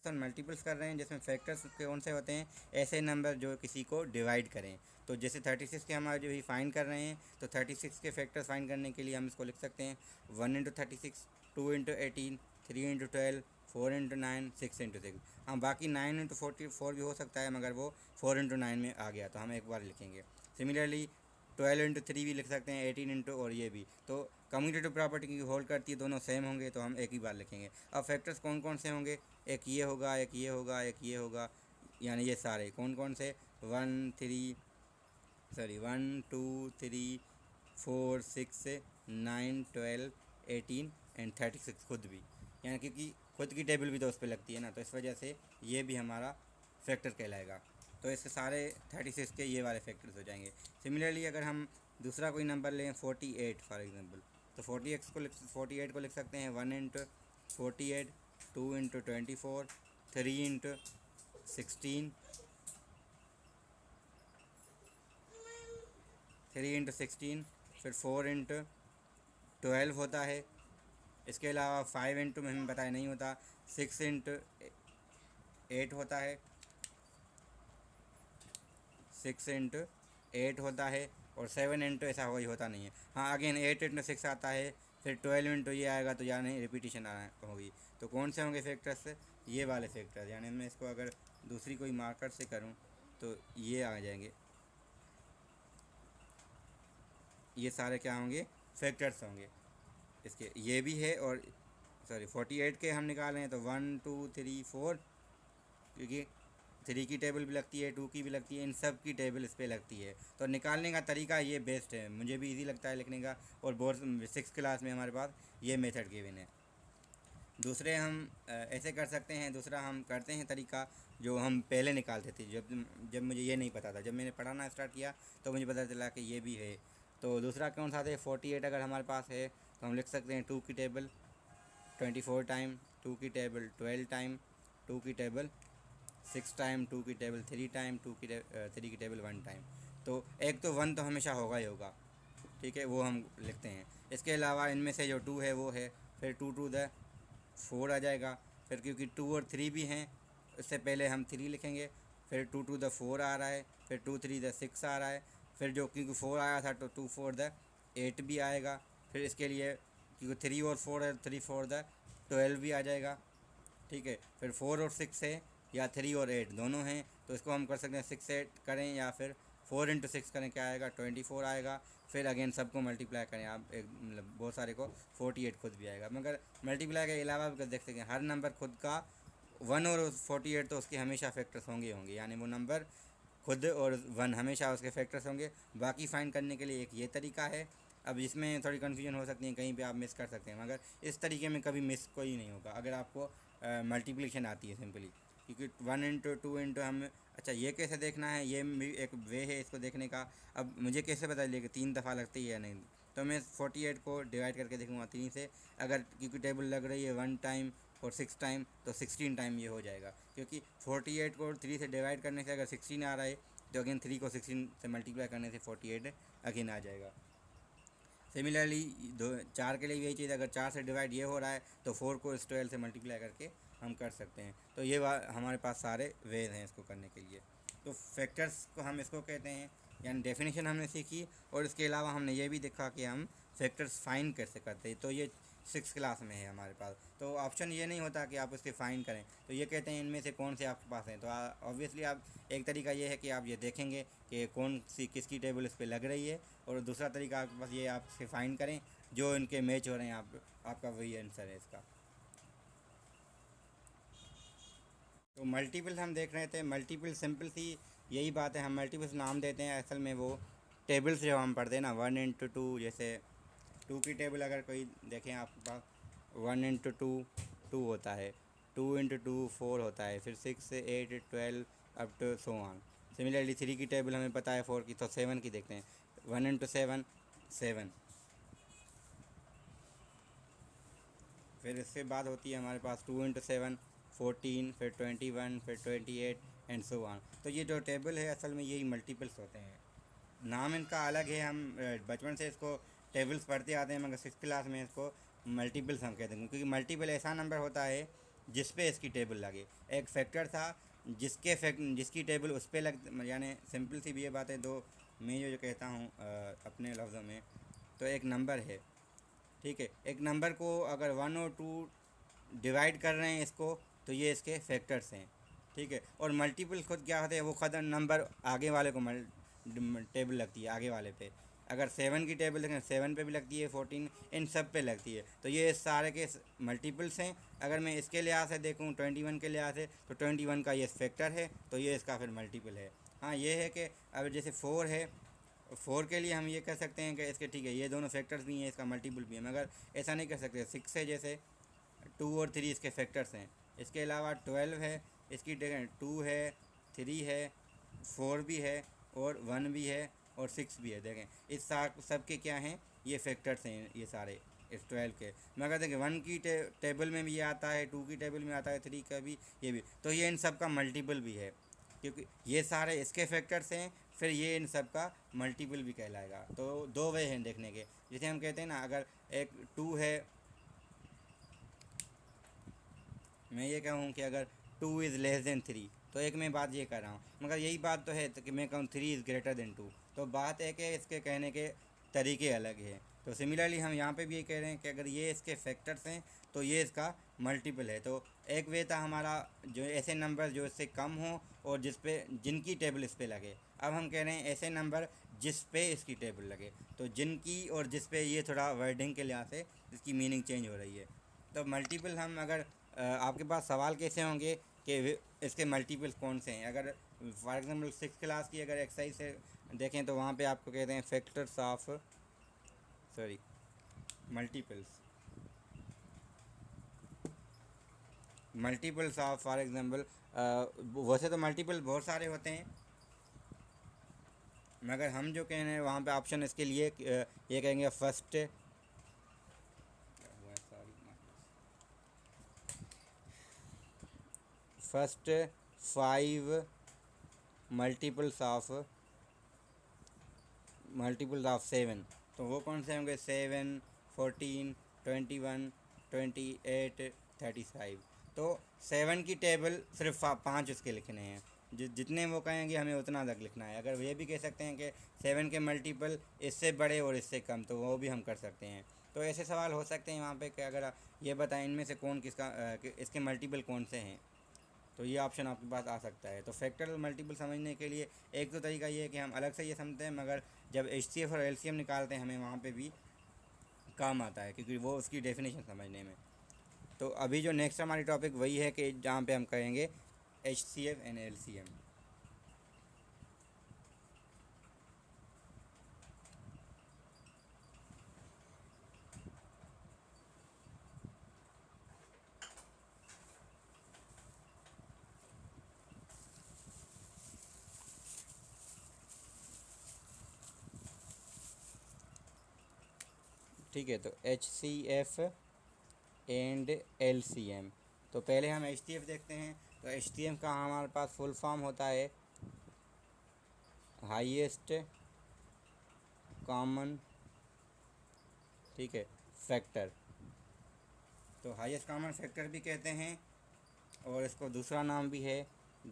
और मल्टीपल्स कर रहे हैं जिसमें फैक्टर्स कौन से होते हैं, ऐसे नंबर जो किसी को डिवाइड करें। तो जैसे 36 के हमारे जो ही फाइंड कर रहे हैं, तो 36 के फैक्टर्स फाइंड करने के लिए हम इसको लिख सकते हैं 1 into 36, 2 into 18, 3 into 12, 4 into 9, 6 into 6। हाँ, बाकी 9 इंटू 44 भी हो सकता है, मगर वो 4 इंटू 9 में आ गया तो हम एक बार लिखेंगे। सिमिलरली 12 इंटू 3 भी लिख सकते हैं, 18 इंटू और ये भी। तो कम्यूटेटिव प्रॉपर्टी की होल्ड करती है, दोनों सेम होंगे तो हम एक ही बार लिखेंगे। अब फैक्टर्स कौन कौन से होंगे, एक ये होगा, एक ये होगा, एक ये होगा, यानी ये सारे कौन कौन से 1 2 3 4 6 9 12 18 एंड 36 खुद भी, यानी क्योंकि खुद की टेबल भी तो उस पर लगती है ना, तो इस वजह से ये भी हमारा फैक्टर कहलाएगा। तो इसके सारे 36 के ये वाले फैक्टर्स हो जाएंगे। सिमिलरली अगर हम दूसरा कोई नंबर लें 48 फॉर एग्जांपल, तो 48 को लिख सकते हैं 1 इंटू 48, 2 इंटू 24, 3 इंटू 16, 3 इंटू 16, फिर 4 इंटू 12 होता है। इसके अलावा 5 इंटू में हमें बताया नहीं होता, 6 इंटू 8 होता है, 6 इंटू 8 होता है, और 7 इंटू ऐसा कोई होता नहीं है। हाँ, अगेन 8 इंटू 6 आता है, फिर 12 इंटू ये आएगा, तो यानी रिपीटिशन होगी। तो कौन से होंगे फैक्टर्स, ये वाले फैक्टर्स, यानी मैं इसको अगर दूसरी कोई मार्कर से करूँ तो ये आ जाएंगे, ये सारे क्या होंगे, फैक्टर्स होंगे। इसके ये भी है, और सॉरी 48 के हम निकालें तो 1 2 3 4, क्योंकि 3 की टेबल भी लगती है, 2 की भी लगती है, इन सब की टेबल इस पर लगती है। तो निकालने का तरीका ये बेस्ट है, मुझे भी इजी लगता है लिखने का, और बोर्ड 6 क्लास में हमारे पास ये मेथड गिवन है। दूसरे हम ऐसे कर सकते हैं, दूसरा हम करते हैं तरीका जो हम पहले निकालते थे, जब मुझे ये नहीं पता था, जब मैंने पढ़ाना स्टार्ट किया तो मुझे पता चला कि ये भी है। तो दूसरा कौन सा था, 48 अगर हमारे पास है तो हम लिख सकते हैं 2 की टेबल 24 टाइम, 2 की टेबल 12 टाइम, 2 की टेबल 6 टाइम, 2 की टेबल 3 टाइम, 3 की टेबल 1 टाइम। तो एक तो 1 तो हमेशा होगा ही होगा, ठीक है, वो हम लिखते हैं। इसके अलावा इनमें से जो 2 है वो है, फिर 2 टू द 4 आ जाएगा, फिर क्योंकि 2 और 3 भी हैं, इससे पहले हम 3 लिखेंगे, फिर 2 टू द 4 आ रहा है, फिर 2 3 द 6 आ रहा है, फिर जो क्योंकि 4 आया था तो 2 4 द 8 भी आएगा, फिर इसके लिए क्योंकि 3 और 4 है, 3 4 द 12 भी आ जाएगा, ठीक है। फिर 4 और 6 है, या 3 और 8 दोनों हैं, तो इसको हम कर सकते हैं 6 8 करें, या फिर 4 इंटू 6 करें, क्या आएगा 24 आएगा। फिर अगेन सबको मल्टीप्लाई करें आप, एक मतलब बहुत सारे को 48 खुद भी आएगा। मगर मल्टीप्लाई के अलावा भी देख सकते हैं हर नंबर खुद का 1 और 48 तो उसके हमेशा फैक्टर्स होंगे, यानी वो नंबर खुद और 1 हमेशा उसके फैक्टर्स होंगे। बाकी फाइंड करने के लिए एक ये तरीका है। अब इसमें थोड़ी कन्फ्यूजन हो सकती है, कहीं पे आप मिस कर सकते हैं, मगर इस तरीके में कभी मिस कोई नहीं होगा अगर आपको मल्टीप्लिकेशन आती है सिंपली। क्योंकि 1 इंटू 2 इंटू हम, अच्छा ये कैसे देखना है, ये भी एक वे है इसको देखने का। अब मुझे कैसे पता चलेगा कि 3 दफ़ा लगती है या नहीं, तो मैं 48 को डिवाइड करके देखूँगा 3 से, अगर क्योंकि टेबल लग रही है 1 टाइम और 6 टाइम, तो 16 टाइम ये हो जाएगा। क्योंकि 48 को 3 से डिवाइड करने से अगर 16 आ रहा है, तो अगेन 3 को 16 से मल्टीप्लाई करने से 48 अगेन आ जाएगा। सिमिलरली 4 के लिए यही चीज़, अगर 4 से डिवाइड ये हो रहा है तो 4 को इस 12 से मल्टीप्लाई करके हम कर सकते हैं। तो ये हमारे पास सारे वेज हैं इसको करने के लिए। तो फैक्टर्स को हम इसको कहते हैं, यानी डेफिनेशन हमने सीखी, और इसके अलावा हमने ये भी देखा कि हम फैक्टर्स फाइंड कैसे करते हैं। तो ये 6 क्लास में है हमारे पास। तो ऑप्शन ये नहीं होता कि आप उसके फाइंड करें, तो ये कहते हैं इनमें से कौन से आपके पास हैं। तो ऑब्वियसली आप, एक तरीका ये है कि आप ये देखेंगे कि कौन सी किसकी टेबल इस पर लग रही है, और दूसरा तरीका आपके पास ये आप इसके फाइंड करें जो इनके मैच हो रहे हैं, आपका वही आंसर है इसका। तो मल्टीपल्स हम देख रहे थे, मल्टीपल सिंपल सी यही बात है, हम मल्टीपल्स नाम देते हैं, असल में वो टेबल्स जो हम पढ़ते हैं ना 1 इंटू 2, जैसे 2 की टेबल अगर कोई देखें आपके पास 1 इंटू 2 2 होता है, 2 इंटू 2 4 होता है, फिर 6 8 12 up to so on. Similarly 3 की टेबल हमें पता है 4 की, तो 7 की देखते हैं 1 इंटू 7 7। फिर इसके बाद होती है हमारे पास 2 इंटू 7 14, फिर 21, फिर 28 एंड सो ऑन। तो ये जो टेबल है असल में यही मल्टीपल्स होते हैं, नाम इनका अलग है। हम बचपन से इसको टेबल्स पढ़ते आते हैं, मगर 6th क्लास में इसको मल्टीपल्स हम कहते हैं, क्योंकि मल्टीपल ऐसा नंबर होता है जिस पे इसकी टेबल लगे। एक फैक्टर था जिसकी टेबल उस पर लग, यानी सिंपल सी भी ये बात है, दो मैं जो कहता हूँ अपने लफ्ज़ों में, तो एक नंबर है, ठीक है, एक नंबर को अगर 1 और 2 डिवाइड कर रहे हैं इसको, तो ये इसके फैक्टर्स हैं, ठीक है। और मल्टीपल खुद क्या होते हैं, वो खुद नंबर आगे वाले को टेबल लगती है आगे वाले पे। अगर 7 की टेबल देखें, 7 पे भी लगती है, 14, इन सब पे लगती है। तो ये सारे के मल्टीपल्स हैं। अगर मैं इसके लिहाज से देखूँ 21 के लिहाज से, तो 21 का ये फैक्टर है, तो ये इसका फिर मल्टीपल है। हाँ, ये है कि अब जैसे 4 है, 4 के लिए हम ये कह सकते हैं कि इसके ठीक है ये दोनों फैक्टर्स भी हैं, इसका मल्टीपल भी है, मगर ऐसा नहीं कर सकते। 6 है, जैसे 2 और 3 इसके फैक्टर्स हैं। इसके अलावा 12 है, इसकी जगह 2 है, 3 है, 4 भी है, और 1 भी है, और 6 भी है। देखें इस सब के क्या हैं, ये फैक्टर्स हैं ये सारे इस 12 के। मगर देखें 1 की टेबल में भी ये आता है, 2 की टेबल में आता है, 3 का भी, ये भी, तो ये इन सब का मल्टीपल भी है, क्योंकि ये सारे इसके फैक्टर्स हैं, फिर ये इन सब का मल्टीपल भी कहलाएगा। तो दो वे हैं देखने के। जैसे हम कहते हैं ना, अगर एक 2 है, मैं ये कहूँ कि अगर 2 इज़ लेस देन 3, तो एक मैं बात ये कर रहा हूँ, मगर यही बात तो है तो कि मैं कहूँ 3 इज़ ग्रेटर देन 2, तो बात एक है, इसके कहने के तरीके अलग हैं। तो सिमिलरली हम यहाँ पे भी ये कह रहे हैं कि अगर ये इसके फैक्टर्स हैं, तो ये इसका मल्टीपल है। तो एक वे था हमारा जो ऐसे नंबर जो इससे कम हो और जिनकी टेबल इस पे लगे। अब हम कह रहे हैं ऐसे नंबर जिस पे इसकी टेबल लगे। तो जिनकी और जिस पे, ये थोड़ा वर्डिंग के लिहाज से इसकी मीनिंग चेंज हो रही है। तो मल्टीपल हम अगर आपके पास सवाल कैसे होंगे कि इसके मल्टीपल कौन से हैं। अगर फॉर एग्जांपल 6 क्लास की अगर एक्सरसाइज से देखें, तो वहाँ पे आपको कहते हैं factors of multiples of, for example वैसे तो मल्टीपल बहुत सारे होते हैं, मगर हम जो कह रहे हैं वहाँ पे ऑप्शन इसके लिए ये कहेंगे फर्स्ट 5 मल्टीपल्स ऑफ 7। तो वो कौन से होंगे, 7, 14, 21, 28, 35। तो 7 की टेबल सिर्फ 5 उसके लिखने हैं, जितने वो कहेंगे हमें उतना तक लिखना है। अगर ये भी कह सकते हैं कि 7 के मल्टीपल इससे बड़े और इससे कम, तो वो भी हम कर सकते हैं। तो ऐसे सवाल हो सकते हैं वहाँ पे कि अगर ये बताएं इनमें से कौन किसका इसके मल्टीपल कौन से हैं, तो ये ऑप्शन आपके पास आ सकता है। तो फैक्टर मल्टीपल समझने के लिए एक तो तरीका ये है कि हम अलग से ये समझते हैं, मगर जब HCF और LCM निकालते हैं हमें वहाँ पे भी काम आता है, क्योंकि वो उसकी डेफिनेशन समझने में। तो अभी जो नेक्स्ट हमारी टॉपिक वही है कि जहाँ पे हम कहेंगे HCF एंड LCM। ठीक है, तो HCF एंड LCM। तो पहले हम HCF देखते हैं। तो HCF का हमारे पास फुल फॉर्म होता है हाईएस्ट कॉमन, ठीक है, फैक्टर। तो हाईएस्ट कॉमन फैक्टर भी कहते हैं, और इसको दूसरा नाम भी है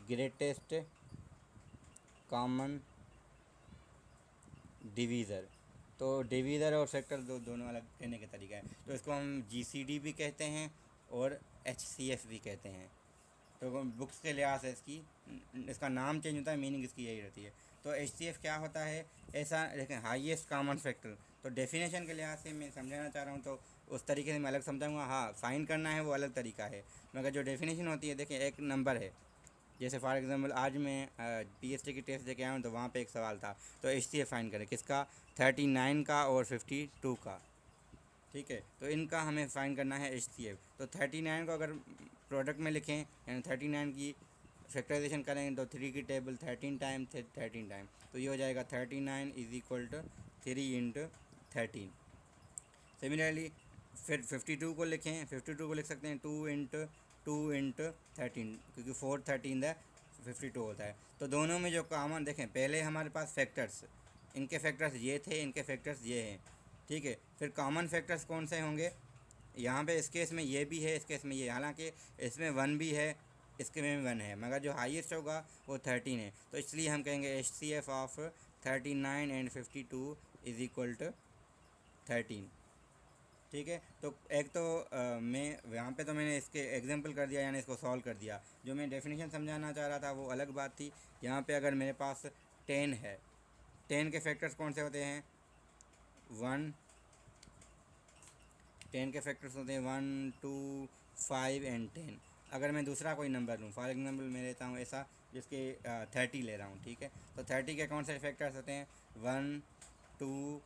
ग्रेटेस्ट कॉमन डिवीज़र। तो डिवीज़र और फैक्टर दोनों अलग कहने का तरीका है। तो इसको हम GCD भी कहते हैं और HCF भी कहते हैं। तो बुक्स के लिहाज से इसका नाम चेंज होता है, मीनिंग इसकी यही रहती है। तो HCF क्या होता है, ऐसा देखें, हाईएस्ट कॉमन फैक्टर। तो डेफिनेशन के लिहाज से मैं समझाना चाह रहा हूँ, तो उस तरीके से मैं अलग समझाऊँगा। हाँ, फाइंड करना है वो अलग तरीका है, मगर जो डेफिनेशन होती है, देखें एक नंबर है, जैसे फॉर एग्जांपल आज मैं PST की टेस्ट देके आया हूँ, तो वहाँ पे एक सवाल था। तो HCF फाइंड करें किसका, 39 का और 52 का, ठीक है। तो इनका हमें फाइंड करना है HCF। तो 39 को अगर प्रोडक्ट में लिखें, यानी 39 की फैक्टराइजेशन करेंगे, तो 3 की टेबल 13 टाइम, तो ये हो जाएगा 39 is equal to 3 into 13। Similarly फिर 52 को लिखें, 52 को लिख सकते हैं 2 इंटू 13, क्योंकि 4 13 द 52 होता है। तो दोनों में जो कॉमन, देखें पहले हमारे पास फैक्टर्स, इनके फैक्टर्स ये थे, इनके फैक्टर्स ये हैं, ठीक है। फिर कॉमन फैक्टर्स कौन से होंगे, यहाँ पे इस केस में ये भी है, इस केस में ये, हालांकि इसमें 1 भी है, इसके में 1 है, मगर जो हाईएस्ट होगा वो 13 है। तो इसलिए हम कहेंगे HCF of 39 and 52 is equal to 13। ठीक है, तो एक तो मैं यहाँ पे तो मैंने इसके एग्जांपल कर दिया, यानी इसको सॉल्व कर दिया। जो मैं डेफिनेशन समझाना चाह रहा था वो अलग बात थी। यहाँ पे अगर मेरे पास 10 है, 10 के फैक्टर्स कौन से होते हैं? 1, 10 के फैक्टर्स होते हैं 1, 2, 5 एंड 10। अगर मैं दूसरा कोई नंबर लूँ, फॉर एग्जांपल मैं लेता हूँ ऐसा जिसके 30 ले रहा हूँ, ठीक है, तो 30 के कौन से फैक्टर्स होते हैं? 1, 2,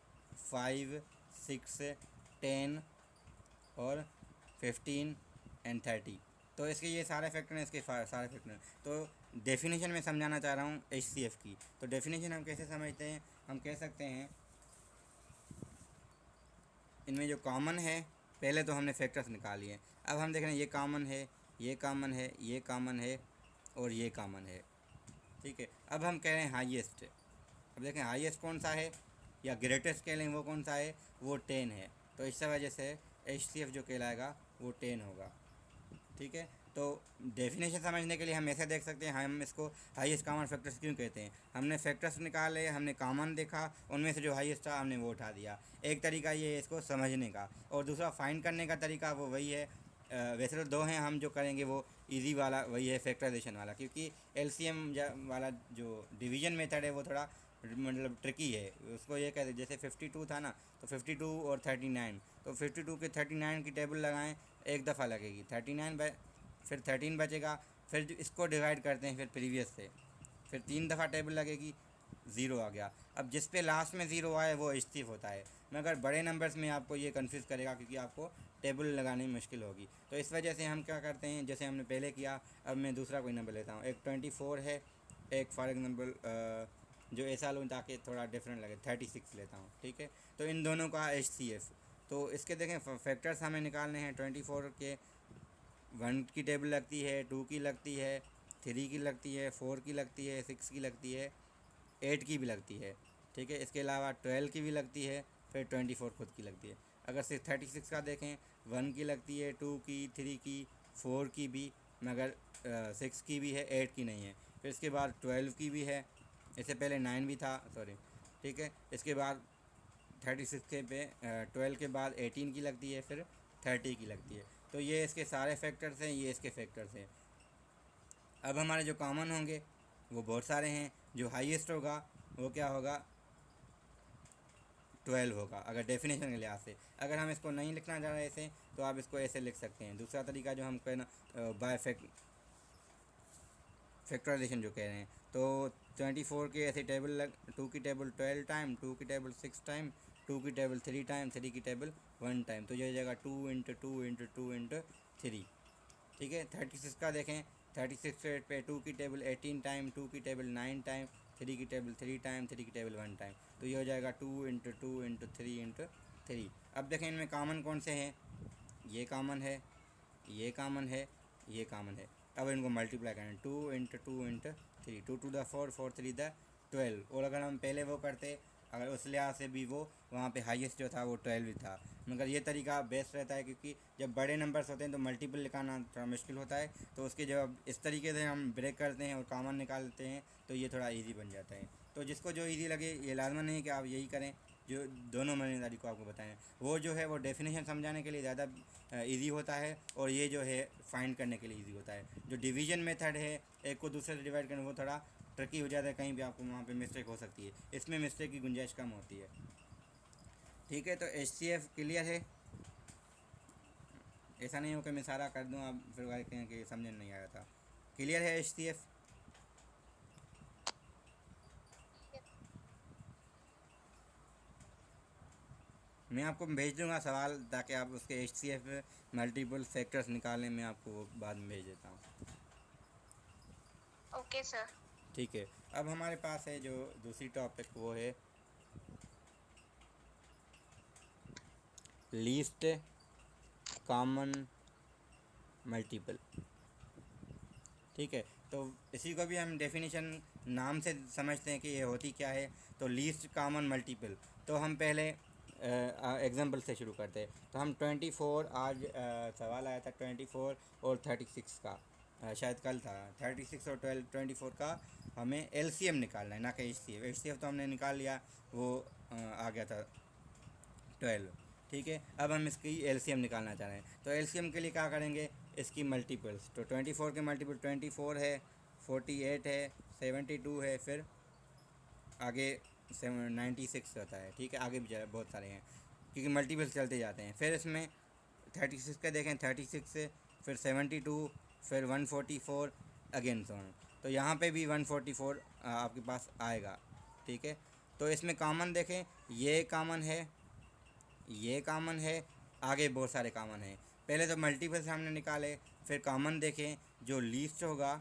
5, 6, 10 और 15 एंड 30। तो इसके ये सारे फैक्टर हैं, इसके सारे फैक्टर हैं। तो डेफिनेशन में समझाना चाह रहा हूँ HCF की। तो डेफिनेशन हम कैसे समझते हैं? हम कह सकते हैं इनमें जो कॉमन है, पहले तो हमने फैक्टर्स निकाल लिए, अब हम देख रहे हैं ये कॉमन है, ये कॉमन है, ये कॉमन है और ये कॉमन है। ठीक है, अब हम कह रहे हैं हाईएस्ट। अब देखें हाईएस्ट कौन सा है या ग्रेटेस्ट कह लें वो कौन सा है? वो 10 है। तो इस वजह से HCF जो कहलाएगा वो 10 होगा। ठीक है, तो डेफिनेशन समझने के लिए हम ऐसे देख सकते हैं, हम इसको हाईएस्ट कॉमन फैक्टर्स क्यों कहते हैं। हमने फैक्टर्स निकाले, हमने कॉमन देखा, उनमें से जो हाईएस्ट था हमने वो उठा दिया। एक तरीका ये है इसको समझने का, और दूसरा फाइंड करने का तरीका वो वही है। वैसे तो दो हैं, हम जो करेंगे वो इजी वाला वही है, फैक्टराइजेशन वाला, क्योंकि LCM वाला जो डिवीजन मेथड है वो थोड़ा मतलब ट्रिकी है। उसको ये कहते हैं, जैसे 52 था ना, तो 52 और 39, तो 52 के 39 की टेबल लगाएं, एक दफ़ा लगेगी, 39 फिर 13 बचेगा, फिर इसको डिवाइड करते हैं फिर प्रीवियस से, फिर 3 दफ़ा टेबल लगेगी, ज़ीरो आ गया। अब जिस पे लास्ट में ज़ीरो आए वो HCF होता है, मगर बड़े नंबर्स में आपको ये कंफ्यूज करेगा, क्योंकि आपको टेबल लगाने में मुश्किल होगी। तो इस वजह से हम क्या करते हैं, जैसे हमने पहले किया, अब मैं दूसरा कोई नंबर लेता हूँ। एक 24 है, एक फॉर एग्जांपल जो ऐसा लूँ ताकि थोड़ा डिफरेंट लगे, 36 लेता हूँ। ठीक है, तो इन दोनों का HCF, तो इसके देखें फैक्टर्स हमें निकालने हैं। 24 के 1 की टेबल लगती है, 2 की लगती है, 3 की लगती है, 4 की लगती है, 6 की लगती है, 8 की भी लगती है। ठीक है, इसके अलावा 12 की भी लगती है, फिर 24 खुद की लगती है। अगर सिर्फ 36 का देखें, 1 की लगती है, 2 की, 3 की, 4 की भी, मगर 6 की भी है, 8 की नहीं है। फिर इसके बाद 12 की भी है, इससे पहले 9 भी था, सॉरी। ठीक है, इसके बाद 36 के पे 12 के बाद 18 की लगती है, फिर 30 की लगती है। तो ये इसके सारे फैक्टर्स हैं, ये इसके फैक्टर्स हैं। अब हमारे जो कॉमन होंगे वो बहुत सारे हैं। जो हाईएस्ट होगा वो क्या होगा? 12 होगा, अगर डेफिनेशन के लिहाज से। अगर हम इसको नहीं लिखना चाह रहे ऐसे, तो आप इसको ऐसे लिख सकते हैं। दूसरा तरीका जो हम कहना बाय फैक्टराइजेशन जो कह रहे हैं, तो 24 के ऐसे टेबल 2 की टेबल 12 टाइम, 2 की टेबल 6 टाइम, 2 की टेबल 3 टाइम, 3 की टेबल 1 टाइम, तो ये हो जाएगा 2 इंटू 2 इंटू 2 इंटू 3। ठीक है, 36 का देखें, 36 पे 2 की टेबल 18 टाइम, 2 की टेबल 9 टाइम, 3 की टेबल 3 टाइम, 3 की टेबल 1 टाइम, तो ये हो जाएगा 2 इंटू 2 इंटू 3 इंटू 3। अब देखें इनमें कॉमन कौन से हैं? ये कॉमन है, ये कॉमन है, ये कॉमन है। अब इनको मल्टीप्लाई करें, 2 into 2 into 3, 2 two the 4, 4 3 the 12। और अगर हम पहले वो करते, अगर उस लिहाज से भी वो वहाँ पे हाईएस्ट जो था वो 12 ही था, मगर ये तरीका बेस्ट रहता है, क्योंकि जब बड़े नंबर्स होते हैं तो मल्टीपल निकालना थोड़ा मुश्किल होता है। तो उसके जब इस तरीके से हम ब्रेक करते हैं और कॉमन निकालते हैं तो ये थोड़ा इजी बन जाता है। तो जिसको जो इजी लगे, ये लाजमी नहीं है कि आप यही करें, जो दोनों मैंने तारीख को आपको बताएं, वो जो है वो डेफिनेशन समझाने के लिए ज़्यादा इजी होता है, और ये जो है फाइंड करने के लिए इजी होता है। जो डिवीजन मेथड है, एक को दूसरे से डिवाइड करना, वो थोड़ा ट्रिकी हो जाता है, कहीं भी आपको वहाँ पे मिस्टेक हो सकती है, इसमें मिस्टेक की गुंजाइश कम होती है। ठीक है, तो HCF क्लियर है। ऐसा नहीं हो कि मैं सारा कर दूँ आप फिर कहें कि समझ नहीं आया था। क्लियर है HCF? मैं आपको भेज दूंगा सवाल, ताकि आप उसके HCF मल्टीपल फैक्टर्स निकालें, मैं आपको वो बाद में भेज देता हूँ। Okay sir. ठीक है, अब हमारे पास है जो दूसरी टॉपिक, वो है लीस्ट कॉमन मल्टीपल। ठीक है, तो इसी को भी हम डेफिनेशन नाम से समझते हैं कि ये होती क्या है। तो लीस्ट कॉमन मल्टीपल, तो हम पहले एग्जाम्पल से शुरू करते हैं। तो हम 24 आज सवाल आया था 24 और 36 का, शायद कल था। 36 और 24 का हमें एलसीएम निकालना है, ना कि एचसीएफ। एचसीएफ तो हमने निकाल लिया, वो आ गया था 12। ठीक है, अब हम इसकी एलसीएम निकालना चाह रहे हैं। तो एलसीएम के लिए क्या करेंगे, इसकी मल्टीपल्स। तो 24 के मल्टीपल 24 है, 48 है, 72 है, फिर आगे 96 होता है। ठीक है, आगे भी बहुत सारे हैं क्योंकि मल्टीपल्स चलते जाते हैं। फिर इसमें 36 का देखें, 36 से फिर 72, फिर 144 अगेन सो ऑन। तो यहाँ पे भी 144 आपके पास आएगा। ठीक है, तो इसमें कॉमन देखें, ये कॉमन है, ये कॉमन है, आगे बहुत सारे कॉमन हैं। पहले तो मल्टीपल से हमने निकाले, फिर कॉमन देखें, जो लीस्ट होगा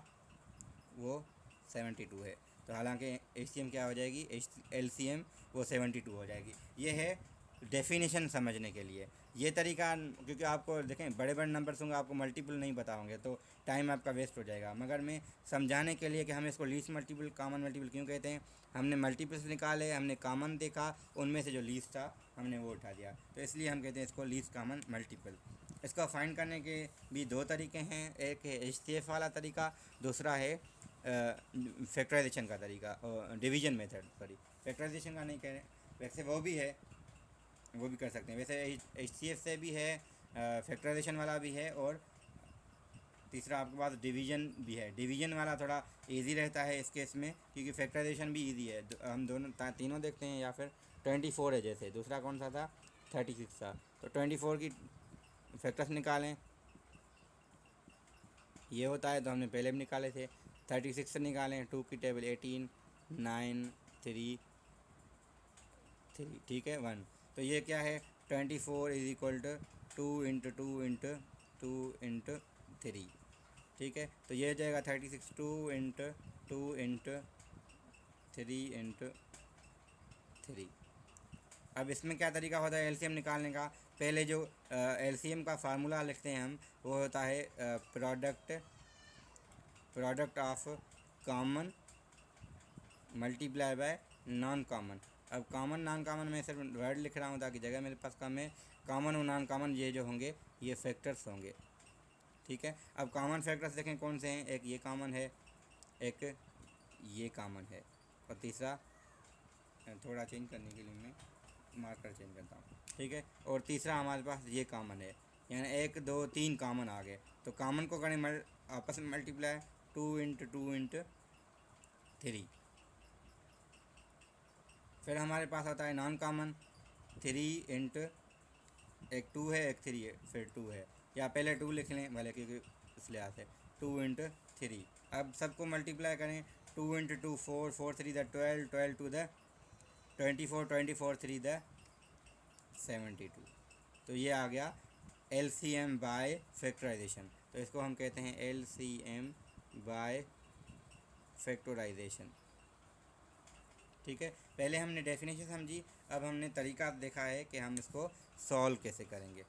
वो 72 है। तो हालांकि एचसीएम क्या हो जाएगी, एलसीएम वो 72 हो जाएगी। ये है डेफिनेशन समझने के लिए ये तरीका, क्योंकि आपको देखें बड़े बड़े नंबर्स होंगे, आपको मल्टीपल नहीं पता होंगे तो टाइम आपका वेस्ट हो जाएगा। मगर मैं समझाने के लिए कि हम इसको लीस्ट मल्टीपल कॉमन मल्टीपल क्यों कहते हैं, हमने मल्टीपल्स निकाले, हमने कॉमन देखा, उनमें से जो लीस्ट था हमने वो उठा दिया, तो इसलिए हम कहते हैं इसको लीस्ट कॉमन मल्टीपल। इसको फाइंड करने के भी दो तरीके हैं, एक है एचसीएफ वाला तरीका, दूसरा है फैक्टराइजेशन का तरीका, डिवीजन मेथड। सॉरी, फैक्टराइजेशन का नहीं कह रहे, वैसे वो भी है, वो भी कर सकते हैं। वैसे एचसीएफ से भी है, फैक्टराइजेशन वाला भी है, और तीसरा आपके पास डिवीजन भी है। डिवीजन वाला थोड़ा इजी रहता है इस केस में, क्योंकि फैक्टराइजेशन भी इजी है। हम दोनों तीनों देखते हैं, या फिर 24 है जैसे, दूसरा कौन सा था 36 था। तो 24 की फैक्टर्स निकालें, ये होता है, तो हमने पहले भी निकाले थे। 36 से निकालें, 2 की टेबल 18, 9, 3, 3, ठीक है 1। तो ये क्या है, 24 is equal to 2 into 2 into 2 into 3। ठीक है, तो ये हो जाएगा 36 2 इंटू 2 इंटू 3 इंटू 3। अब इसमें क्या तरीका होता है एलसीएम निकालने का, पहले जो एलसीएम का फार्मूला लिखते हैं हम, वो होता है product of common multiply by non common. अब कॉमन नॉन कॉमन में सिर्फ वर्ड लिख रहा हूँ ताकि जगह मेरे पास कम है। कॉमन और नॉन कॉमन ये जो होंगे ये फैक्टर्स होंगे। ठीक है, अब कॉमन फैक्टर्स देखें कौन से हैं, एक ये कॉमन है, एक ये कॉमन है, और तीसरा थोड़ा चेंज करने के लिए मैं मार्कर चेंज करता हूँ। ठीक है, और तीसरा हमारे पास ये कॉमन है, यानी 1 2 3 कॉमन आ गए। तो कॉमन को करें आपस में मल्टीप्लाई, 2 इंटू 2 इंटू 3। फिर हमारे पास आता है नॉन कॉमन, 3 इंटू, एक 2 है एक 3 है, फिर 2 है, या पहले 2 लिख लें भले, क्योंकि इस लिहाज से 2 इंटू 3। अब सबको मल्टीप्लाई करें, 2 इंटू 2 4, 4 3 द 12, 12 2 द 24, 24 3 द 72। तो ये आ गया एलसीएम बाय फैक्टराइजेशन। तो इसको हम कहते हैं एलसीएम बाय फैक्टराइजेशन। ठीक है, पहले हमने डेफिनेशन समझी, अब हमने तरीका देखा है कि हम इसको सॉल्व कैसे करेंगे।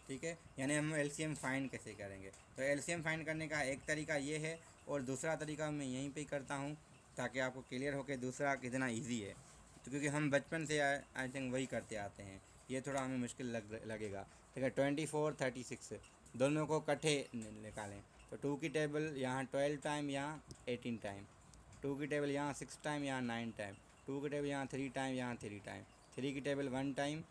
ठीक है, यानी हम एलसीएम फाइंड कैसे करेंगे। तो एलसीएम फाइंड करने का एक तरीका ये है, और दूसरा तरीका मैं यहीं पे ही करता हूँ ताकि आपको क्लियर हो कि दूसरा कितना इजी है। तो क्योंकि हम बचपन से आई थिंक वही करते आते हैं, ये थोड़ा हमें मुश्किल लगेगा। ठीक है, 24 36 दोनों को इकट्ठे निकालें। तो 2 की टेबल यहाँ 12 टाइम, यहाँ 18 टाइम, 2 की टेबल यहाँ 6 टाइम, यहाँ 9 टाइम, 2 की टेबल यहाँ 3 टाइम, यहाँ 3 टाइम, 3 की टेबल 1 टाइम,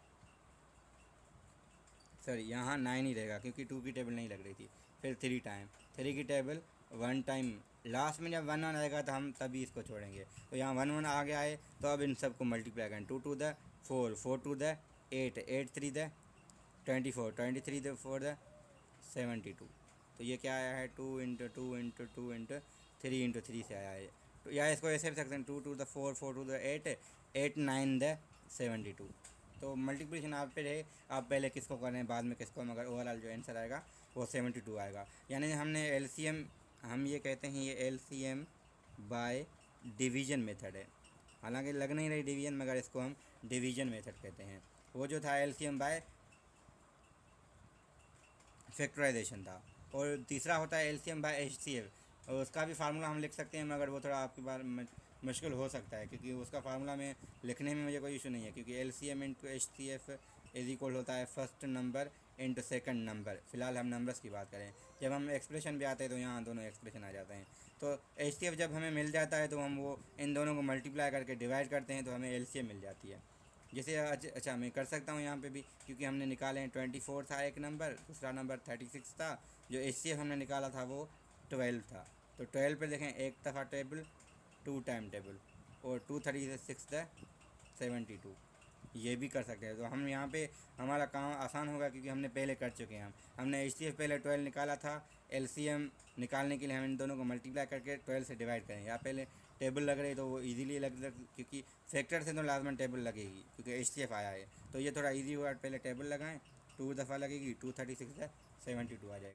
सॉरी यहाँ 9 ही रहेगा क्योंकि 2 की टेबल नहीं लग रही थी, फिर 3 टाइम, 3 की टेबल 1 टाइम। लास्ट में जब 1 1 आएगा तो हम तभी इसको छोड़ेंगे। तो यहाँ 1 1 आगे आए तो अब इन सबको मल्टीप्लाई करें, 2 2 the 4, 4 2 the 8, 8 3 the 24, 23 the 4 the 72। तो ये क्या आया है, 2 इंटू 2 इंटू 2 इंटू 3 इंटू 3 से आया है। तो या इसको ऐसे भी सकते हैं, 2 2 द 4, 4 2 द 8, 8 9 द 72। तो मल्टीप्लिकेशन आप पे है, आप पहले किसको करें बाद में किसको, मगर ओवरऑल जो आंसर आएगा वो 72 आएगा। यानी हमने एलसीएम, हम ये कहते हैं ये एलसीएम बाय डिवीज़न मेथड है। हालांकि लग नहीं रही डिवीज़न, मगर इसको हम डिवीज़न मेथड कहते हैं। वो जो था एलसीएम बाय फैक्टराइजेशन था। और तीसरा होता है एलसीएम बाय एचसीएफ, और उसका भी फार्मूला हम लिख सकते हैं, मगर वो थोड़ा आपके बार मुश्किल हो सकता है, क्योंकि उसका फार्मूला में लिखने में मुझे कोई इशू नहीं है, क्योंकि L C M into H C F is equal होता है first number into second number. फ़िलहाल हम नंबर्स की बात करें, जब हम एक्सप्रेशन भी आते हैं तो यहाँ दोनों एक्सप्रेशन आ जाते हैं। तो एच सी एफ जब हमें मिल जाता है तो हम वो इन दोनों को मल्टीप्लाई करके डिवाइड करते हैं तो हमें एल सी एम मिल जाती है। जैसे अच्छा मैं कर सकता हूँ यहाँ पे भी, क्योंकि हमने निकाले हैं 24 था एक नंबर, दूसरा नंबर 36 था, जो एच सी एफ हमने निकाला था वो 12 था। तो 12 पे देखें, एक दफ़ा टेबल, 2 टाइम टेबल, और 2 36 है 72, ये भी कर सकते हैं। तो हम यहाँ पे हमारा काम आसान होगा, क्योंकि हमने पहले कर चुके हैं। हमने एच सी एफ पहले 12 निकाला था, एल सी एम निकालने के लिए हम इन दोनों को मल्टीप्लाई करके 12 से डिवाइड करें। या पहले टेबल लग रही तो वो इजीली लग, क्योंकि फैक्टर से तो लाजमन टेबल लगेगी, क्योंकि एच सी एफ आया है, तो ये थोड़ा इजी हुआ। पहले टेबल लगाएं, 2 दफ़ा लगेगी, 2 36 है 72 आ जाएगा।